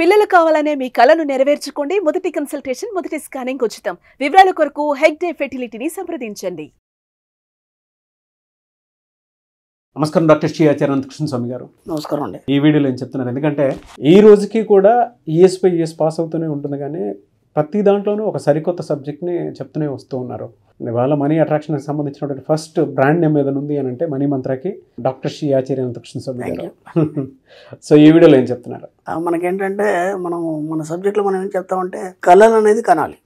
పిల్లలు కావాలనే మీ కలను నెరవేర్చుకోండి. మొదటి కన్సల్టేషన్, మొదటి స్కానింగ్ ఉచితం. వివరాల కొరకు హెగ్డే ఫెర్టిలిటీని సంప్రదించండి. నమస్కారం డాక్టర్ శ్రీ ఆచార్య అనంతకృష్ణ స్వామి గారు. నమస్కారం అండి. ఈ వీడియోలో ఏం చెప్తున్నారు, ఎందుకంటే ఈ రోజుకి కూడా ఈఎస్పై ఈఎస్ పాస్ అవుతూనే ఉంటుంది, కానీ ప్రతి దాంట్లోనూ ఒక సరికొత్త సబ్జెక్ట్ని చెప్తూనే వస్తూ ఉన్నారు. ఇవాళ మనీ అట్రాక్షన్కి సంబంధించినటువంటి ఫస్ట్ బ్రాండ్ నేమ్ ఏదైనా ఉంది అని అంటే మనీ మంత్రాకి డాక్టర్ శ్రీ ఆచార్య అనంతకృష్ణ స్వామి గారు. సో ఈ వీడియోలో ఏం చెప్తున్నారు? మనకేంటంటే మన సబ్జెక్ట్లో మనం ఏం చెప్తామంటే కళలు అనేది కనాలి.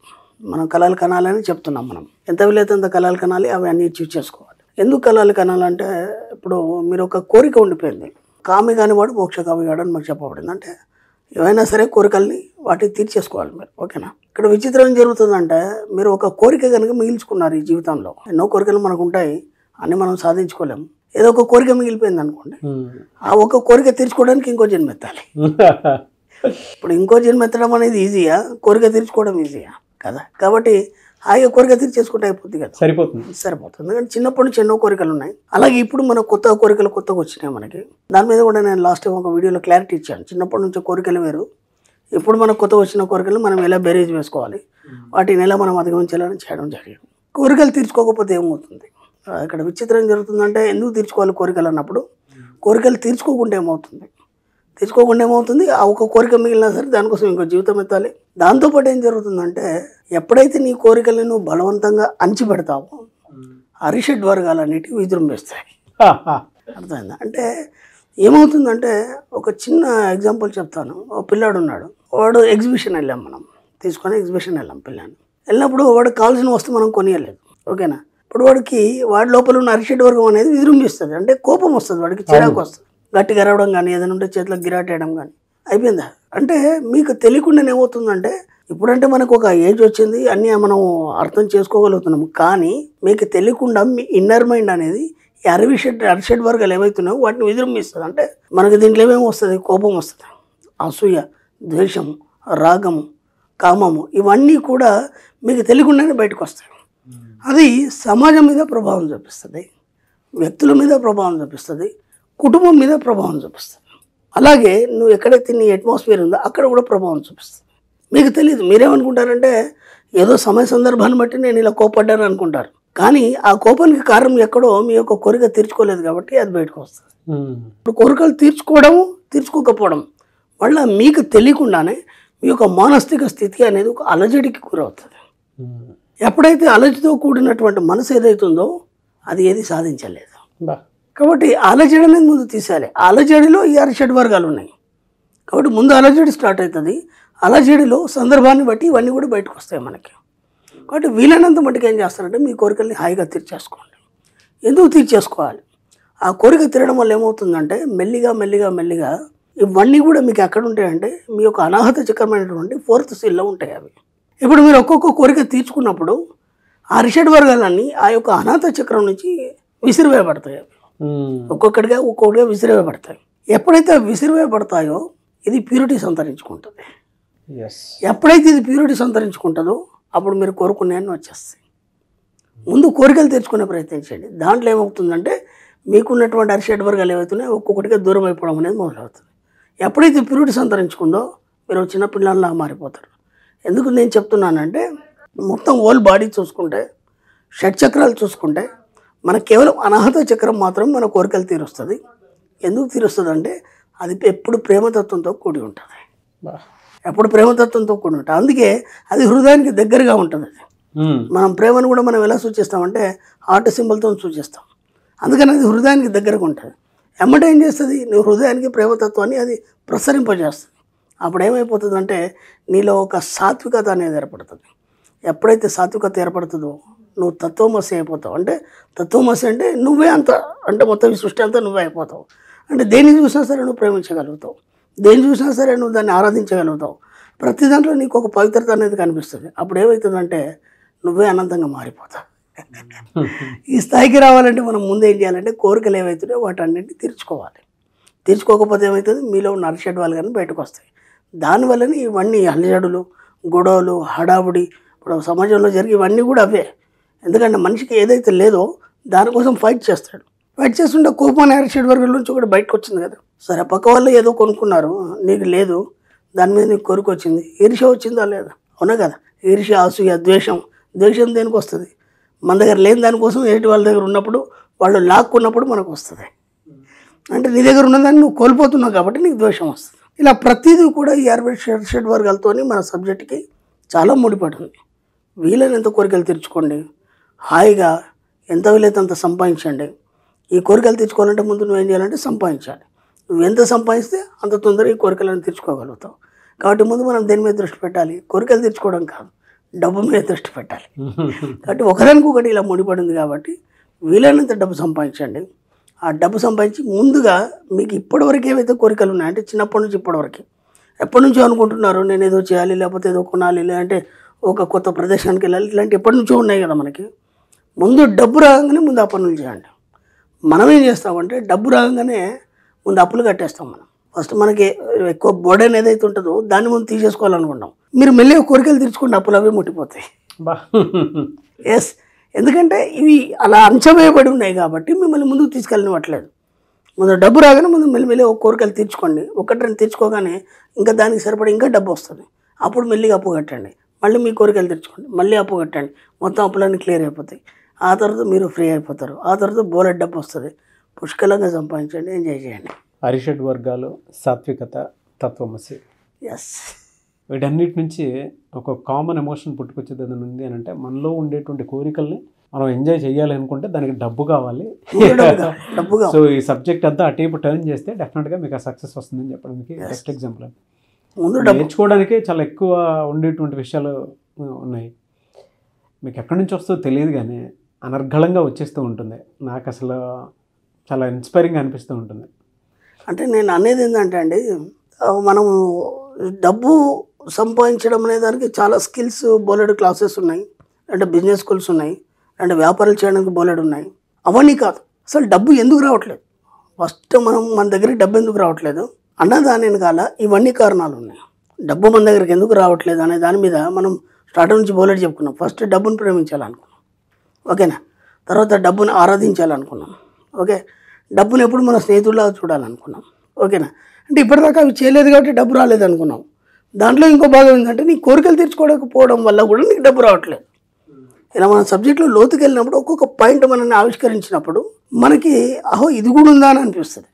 మనం కళలు కనాలని చెప్తున్నాం. మనం ఎంత వీలైతే అంత కళలు కనాలి, అవి అన్నీ చూస్ చేసుకోవాలి. ఎందుకు కళలు కనాలంటే ఇప్పుడు మీరు ఒక కోరిక ఉండిపోయింది. కామి కాని వాడు మోక్ష కామి కాడు అని మనకు చెప్పబడింది. అంటే ఏవైనా సరే కోరికల్ని వాటిని తీర్చేసుకోవాలి మీరు, ఓకేనా? ఇక్కడ విచిత్రం ఏం జరుగుతుందంటే మీరు ఒక కోరిక కనుక మిగిల్చుకున్నారు. ఈ జీవితంలో ఎన్నో కోరికలు మనకు ఉంటాయి, అన్నీ మనం సాధించుకోలేము. ఏదో ఒక కోరిక మిగిలిపోయింది అనుకోండి, ఆ ఒక కోరిక తీర్చుకోవడానికి ఇంకో జన్మ ఎత్తాలి. ఇప్పుడు ఇంకో జన్మ ఎత్తడం అనేది ఈజీయా, కోరిక తీర్చుకోవడం ఈజీయా కదా? కాబట్టి హాయిగా కోరిక తీర్చేసుకుంటే అయిపోద్ది కదా, సరిపోతుంది. ఎందుకంటే చిన్నప్పటి నుంచి ఎన్నో కోరికలు ఉన్నాయి. అలాగే ఇప్పుడు మన కొత్త కోరికలు కొత్తగా వచ్చినాయి మనకి. దాని మీద కూడా నేను లాస్ట్ టైం ఒక వీడియోలో క్లారిటీ ఇచ్చాను. చిన్నప్పటి నుంచి కోరికలు వేరు, ఇప్పుడు మనకు కొత్త వచ్చిన కోరికలు మనం ఎలా బేరేజ్ వేసుకోవాలి, వాటిని ఎలా మనం అధిగమించాలని చేయడం జరిగింది. కోరికలు తీర్చుకోకపోతే ఏమవుతుంది? ఇక్కడ విచిత్రం జరుగుతుందంటే ఎందుకు తీర్చుకోవాలి కోరికలు అన్నప్పుడు, కోరికలు తీర్చుకోకుండా ఏమవుతుంది? ఆ ఒక కోరిక మిగిలినా సరే దానికోసం ఇంకో జీవితం ఎత్తాలి. దాంతోపాటు ఏం జరుగుతుందంటే ఎప్పుడైతే నీ కోరికలను నువ్వు బలవంతంగా అణిచిపెడతావో అరిషడ్ వర్గాలన్నిటివి విజృంభిస్తాయి. అర్థమైందా? అంటే ఏమవుతుందంటే ఒక చిన్న ఎగ్జాంపుల్ చెప్తాను. ఒక పిల్లాడు ఉన్నాడు, వాడు ఎగ్జిబిషన్ వెళ్ళాం, మనం తీసుకొని ఎగ్జిబిషన్ వెళ్ళాం. పిల్లాన్ని వెళ్ళినప్పుడు వాడికి కావాల్సిన వస్తువు మనం కొనియలేదు, ఓకేనా? ఇప్పుడు వాడి లోపల ఉన్న అరిషడ్ వర్గం అనేది విజృంభిస్తుంది. అంటే కోపం వస్తుంది, వాడికి చిరాకు వస్తుంది, గట్టిగా అరవడం కానీ, ఏదైనా ఉంటే చేతిలో గిరాటేయడం కానీ అయిపోయిందా. అంటే మీకు తెలియకుండా ఏమవుతుందంటే ఇప్పుడంటే మనకు ఒక ఏజ్ వచ్చింది, అన్నీ మనం అర్థం చేసుకోగలుగుతున్నాము. కానీ మీకు తెలియకుండా మీ ఇన్నర్ మైండ్ అనేది ఈ అరిషడ్ వర్గాలు ఏవైతున్నాయో వాటిని విజృంభిస్తుంది. అంటే మనకి దీంట్లో ఏమేమి వస్తుంది? కోపం వస్తుంది, అసూయ, ద్వేషము, రాగము, కామము, ఇవన్నీ కూడా మీకు తెలియకుండానే బయటకు వస్తాయి. అది సమాజం మీద ప్రభావం చూపిస్తుంది, వ్యక్తుల మీద ప్రభావం చూపిస్తుంది, కుటుంబం మీద ప్రభావం చూపిస్తుంది. అలాగే నువ్వు ఎక్కడైతే నీ అట్మాస్ఫియర్ ఉందో అక్కడ కూడా ప్రభావం చూపిస్తుంది. మీకు తెలియదు, మీరేమనుకుంటారంటే ఏదో సమయ సందర్భాన్ని బట్టి నేను ఇలా కోపడ్డాను అనుకుంటారు. కానీ ఆ కోపానికి కారణం ఎక్కడో మీ యొక్క కోరిక తీర్చుకోలేదు కాబట్టి అది బయటకు వస్తుంది. ఇప్పుడు కోరికలు తీర్చుకోకపోవడం వల్ల మీకు తెలియకుండానే మీ యొక్క మానసిక స్థితి అనేది ఒక అలజడికి గురవుతుంది. ఎప్పుడైతే అలజడితో కూడినటువంటి మనసు ఏదైతుందో అది ఏది సాధించలేదు. కాబట్టి అలజడి అనేది ముందు తీసేయాలి. అలజడిలో ఈ అరిషడ్ వర్గాలు ఉన్నాయి కాబట్టి ముందు అలజడి స్టార్ట్ అవుతుంది. అలజడిలో సందర్భాన్ని బట్టి ఇవన్నీ కూడా బయటకు వస్తాయి మనకి. కాబట్టి వీలైనంత మట్టుకు ఏం చేస్తారంటే మీ కోరికల్ని హాయిగా తీర్చేసుకోండి. ఎందుకు తీర్చేసుకోవాలి? ఆ కోరిక తీరడం వల్ల ఏమవుతుందంటే మెల్లిగా ఇవన్నీ కూడా మీకు ఎక్కడ ఉంటాయంటే మీ యొక్క అనాహత చక్రమైనటువంటి 4th సీల్లో ఉంటాయి అవి. ఇప్పుడు మీరు ఒక్కొక్క కోరిక తీర్చుకున్నప్పుడు ఆ అరిషడ్ వర్గాలన్నీ ఆ యొక్క అనాహత చక్రం నుంచి విసిరివేయబడతాయి. అవి ఒక్కొక్కటిగా విసిరివేయబడతాయి. ఎప్పుడైతే విసిరివేయబడతాయో ఇది ప్యూరిటీ సంతరించుకుంటుంది. ఎప్పుడైతే ఇది ప్యూరిటీ సంతరించుకుంటుందో అప్పుడు మీరు కోరుకునేవన్నీ వచ్చేస్తాయి. ముందు కోరికలు తెచ్చుకునే ప్రయత్నం చేయండి. దాంట్లో ఏమవుతుందంటే మీకున్నటువంటి అరిషడ్ వర్గాలు ఏవైతున్నాయో ఒక్కొక్కటిగా దూరం అయిపోవడం అనేది మొదలవుతుంది. ఎప్పుడైతే ప్యూరిటీ సంతరించుకుందో మీరు చిన్న పిల్లల్లా మారిపోతారు. ఎందుకు నేను చెప్తున్నానంటే మొత్తం హోల్ బాడీ చూసుకుంటే, షట్చక్రాలు చూసుకుంటే మనకు కేవలం అనాహత చక్రం మాత్రం మన కోరికలు తీరుస్తుంది. ఎందుకు తీరుస్తుంది అంటే అది ఎప్పుడు ప్రేమతత్వంతో కూడి ఉంటుంది. అందుకే అది హృదయానికి దగ్గరగా ఉంటుంది. మనం ప్రేమను కూడా మనం ఎలా సూచిస్తామంటే హార్ట్ సింబల్తో సూచిస్తాం. అందుకని అది హృదయానికి దగ్గరగా ఉంటుంది. ఎమ్మటే ఏం చేస్తుంది? నువ్వు హృదయానికి ప్రేమతత్వాన్ని అది ప్రసరింపజేస్తుంది. అప్పుడు ఏమైపోతుందంటే నీలో ఒక సాత్వికత అనేది ఏర్పడుతుంది. ఎప్పుడైతే సాత్వికత ఏర్పడుతుందో నువ్వు తత్వమసి అయిపోతావు. అంటే తత్వమసి అంటే నువ్వే అంత, అంటే మొత్తం ఈ సృష్టి అంతా నువ్వే అయిపోతావు. అంటే దేన్ని చూసినా సరే నువ్వు ప్రేమించగలుగుతావు, దేన్ని చూసినా సరే నువ్వు దాన్ని ఆరాధించగలుగుతావు. ప్రతి దాంట్లో నీకు ఒక పవిత్రత అనేది కనిపిస్తుంది. అప్పుడు ఏమవుతుందంటే నువ్వే అనంతంగా మారిపోతావు. ఈ స్థాయికి రావాలంటే మనం ముందు ఏం చేయాలంటే కోరికలు ఏవైతున్నాయో వాటన్నింటినీ తీర్చుకోకపోతే ఏమవుతుంది? మీలో ఉన్న అరిషడ్ వాళ్ళు కానీ బయటకు వస్తాయి. దానివల్లనే ఇవన్నీ అలజడులు, గొడవలు, హడావుడి ఇప్పుడు సమాజంలో జరిగి ఇవన్నీ కూడా అవే. ఎందుకంటే మనిషికి ఏదైతే లేదో దానికోసం ఫైట్ చేస్తాడు. ఫైట్ చేస్తుంటే కోపం అనే అరిషడ్ వర్గం నుంచి కూడా బయటకు వచ్చింది కదా. సరే పక్క వాళ్ళు ఏదో కొనుక్కున్నారు, నీకు లేదు, దాని మీద నీకు కోరిక వచ్చింది, ఈర్ష్య వచ్చిందా లేదా? అవునా కదా? ఈర్ష్య, అసూయ, ద్వేషం. ద్వేషం దేనికి వస్తుంది? మన దగ్గర లేని దానికోసం ఎదుటి వాళ్ళ దగ్గర ఉన్నప్పుడు, వాళ్ళు లాక్కున్నప్పుడు మనకు వస్తుంది. అంటే నీ దగ్గర ఉన్నదాన్ని నువ్వు కోల్పోతున్నావు కాబట్టి నీకు ద్వేషం వస్తుంది. ఇలా ప్రతిదీ కూడా ఈ అరిషడ్ వర్గాలతో మన సబ్జెక్ట్కి చాలా ముడిపడి ఉంది. వీలైనంత కోరికలు తీర్చుకోండి, హాయిగా ఎంత వీలైతే అంత సంపాదించండి. ఈ కోరికలు తీర్చుకోవాలంటే ముందు నువ్వేం చేయాలంటే సంపాదించాలి. నువ్వు ఎంత సంపాదిస్తే అంత తొందరగా ఈ కోరికలను తీర్చుకోగలుగుతావు. కాబట్టి ముందు మనం దేని మీద దృష్టి పెట్టాలి? కోరికలు తీర్చుకోవడం కాదు, డబ్బు మీద దృష్టి పెట్టాలి. కాబట్టి ఒకదానికి ఒకటి ఇలా ముడిపడింది కాబట్టి వీలైనంత డబ్బు సంపాదించండి. ఆ డబ్బు సంపాదించి ముందుగా మీకు ఇప్పటివరకు ఏవైతే కోరికలు ఉన్నాయో, అంటే చిన్నప్పటి నుంచి ఇప్పటివరకు ఎప్పటి నుంచో అనుకుంటున్నారు నేను ఏదో చేయాలి, లేకపోతే ఏదో కొనాలి, లేదంటే ఒక కొత్త ప్రదేశానికి వెళ్ళాలి, ఇలాంటి ఎప్పటి నుంచో ఉన్నాయి కదా మనకి. ముందు డబ్బు రాగానే ముందు ఆ పనులు చేయండి. మనం ఏం చేస్తామంటే డబ్బు రాగానే ముందు అప్పులు కట్టేస్తాం. మనం ఫస్ట్ మనకి ఎక్కువ బోర్డెన్ ఏదైతే ఉంటుందో దాన్ని ముందు తీసేసుకోవాలనుకుంటాం. మీరు మెల్లిగా కోరికలు తీర్చుకుంటే అప్పులు అవే ముట్టిపోతాయి. ఎస్, ఎందుకంటే ఇవి అలా అంచవేయబడి ఉన్నాయి కాబట్టి మిమ్మల్ని ముందుకు తీసుకెళ్ళనివ్వట్లేదు. ముందు డబ్బు రాగానే ముందు మెల్లిమెల్లి ఒక కోరికలు తీర్చుకోండి. ఒకటి రెండు తీర్చుకోగానే ఇంకా దానికి సరిపడి ఇంకా డబ్బు వస్తుంది. అప్పుడు మెల్లిగా అప్పు కట్టండి, మళ్ళీ మీ కోరికలు తీర్చుకోండి, మళ్ళీ అప్పు కట్టండి, మొత్తం అప్పులన్నీ క్లియర్ అయిపోతాయి. ఆ తర్వాత మీరు ఫ్రీ అయిపోతారు. ఆ తర్వాత బోలెడ్ డబ్బు వస్తుంది. పుష్కలంగా సంపాదించండి, ఎంజాయ్ చేయండి. అరిషడ్ వర్గాలు, సాత్వికత, తత్వమసి, ఎస్, వీటన్నిటి నుంచి ఒక కామన్ ఎమోషన్ పుట్టుకొచ్చేది ఏదైనా ఉంది అని అంటే మనలో ఉండేటువంటి కోరికల్ని మనం ఎంజాయ్ చేయాలి అనుకుంటే దానికి డబ్బు కావాలి. డబ్బుగా సో ఈ సబ్జెక్ట్ అంతా అటేపు టర్న్ చేస్తే డెఫినెట్గా మీకు ఆ సక్సెస్ వస్తుందని చెప్పడానికి బెస్ట్ ఎగ్జాంపుల్. ముందు నేర్చుకోవడానికి చాలా ఎక్కువ ఉండేటువంటి విషయాలు ఉన్నాయి. మీకు ఎక్కడి నుంచి వస్తుందో తెలియదు కానీ అనర్గళంగా వచ్చేస్తూ ఉంటుంది. నాకు అసలు చాలా ఇన్స్పైరింగ్ అనిపిస్తూ ఉంటుంది. అంటే నేను అనేది ఏంటంటే అండి, మనం డబ్బు సంపాదించడం అనే దానికి చాలా స్కిల్స్, బోలెడు క్లాసెస్ ఉన్నాయి, అంటే బిజినెస్ స్కూల్స్ ఉన్నాయి, అంటే వ్యాపారాలు చేయడానికి బోలెడు ఉన్నాయి. అవన్నీ కాదు, అసలు డబ్బు ఎందుకు రావట్లేదు? ఫస్ట్ మన దగ్గరికి డబ్బు ఎందుకు రావట్లేదు అన్నదాని వెనకాల ఇవన్నీ కారణాలు ఉన్నాయి. డబ్బు మన దగ్గరికి ఎందుకు రావట్లేదు అనే దాని మీద మనం స్టార్టర్ నుంచి బోలెడు చెప్పుకున్నాం. ఫస్ట్ డబ్బును ప్రేమించాలనుకున్నాం, ఓకేనా? తర్వాత డబ్బును ఆరాధించాలనుకున్నాం, ఓకే? డబ్బును ఎప్పుడు మన స్నేహితుల్లా చూడాలనుకున్నాం, ఓకేనా? అంటే ఇప్పటిదాకా అవి చేయలేదు కాబట్టి డబ్బు రాలేదు అనుకున్నాం. దాంట్లో ఇంకో భాగం ఏంటంటే నీ కోరికలు తీర్చుకోవకపోవడం వల్ల కూడా నీకు డబ్బు రావట్లేదు. ఇలా మన సబ్జెక్ట్లో లోతుకి వెళ్ళినప్పుడు ఒక్కొక్క పాయింట్ మనల్ని ఆవిష్కరించినప్పుడు మనకి అహో ఇది కూడా ఉందా అని అనిపిస్తుంది.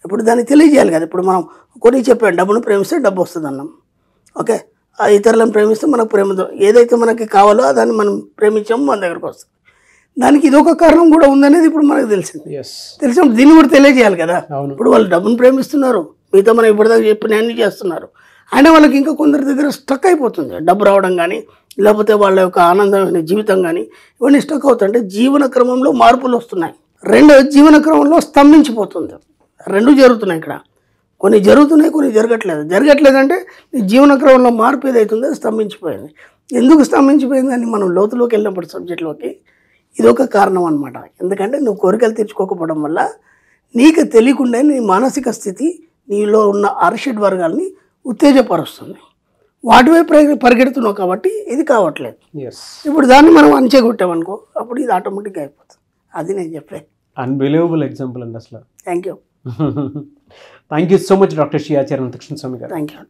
ఇప్పుడు దాన్ని తెలియజేయాలి కదా. ఇప్పుడు మనం కొన్ని చెప్పాం, డబ్బును ప్రేమిస్తే డబ్బు వస్తుంది అన్నాం, ఓకే? ఆ ఇతరులను ప్రేమిస్తే మనకు ప్రేమతో ఏదైతే మనకి కావాలో దాన్ని మనం ప్రేమించాము, మన దగ్గరకు వస్తుంది. దానికి ఇదొక కారణం కూడా ఉందనేది ఇప్పుడు మనకు తెలిసింది. తెలిసినప్పుడు దీన్ని కూడా తెలియజేయాలి కదా. ఇప్పుడు వాళ్ళు డబ్బును ప్రేమిస్తున్నారు, మిగతా మనం ఇప్పటిదాకా చెప్పిన అన్ని చేస్తున్నారు, అయినా వాళ్ళకి ఇంకా కొందరి దగ్గర స్టక్ అయిపోతుంది. డబ్బు రావడం కానీ, లేకపోతే వాళ్ళ యొక్క ఆనందమైన జీవితం కానీ ఇవన్నీ స్టక్ అవుతుంటే జీవన క్రమంలో మార్పులు వస్తున్నాయి. రెండో జీవన క్రమంలో స్తంభించిపోతుంది. రెండు జరుగుతున్నాయి ఇక్కడ. కొన్ని జరుగుతున్నాయి, కొన్ని జరగట్లేదంటే నీ జీవన క్రమంలో మార్పు ఏదైతుందో స్తంభించిపోయింది. ఎందుకు స్తంభించిపోయింది అని మనం లోతులోకి వెళ్ళినప్పుడు సబ్జెక్టులోకి ఇదొక కారణం అనమాట. ఎందుకంటే నువ్వు కోరికలు తీర్చుకోకపోవడం వల్ల నీకు తెలియకుండా నీ మానసిక స్థితి నీలో ఉన్న అరిషడ్ వర్గాల్ని ఉత్తేజపరుస్తుంది. వాటివైపు పరిగెడుతున్నావు కాబట్టి ఇది కావట్లేదు. ఇప్పుడు దాన్ని మనం అంచెగొట్టామనుకో, అప్పుడు ఇది ఆటోమేటిక్గా అయిపోతుంది. అది నేను చెప్పే అన్బిలీవబుల్ ఎగ్జాంపుల్ అండి అసలు. Thank you thank you so much doctor Shri Acharya Anantakrishna Swami garu. Thank you.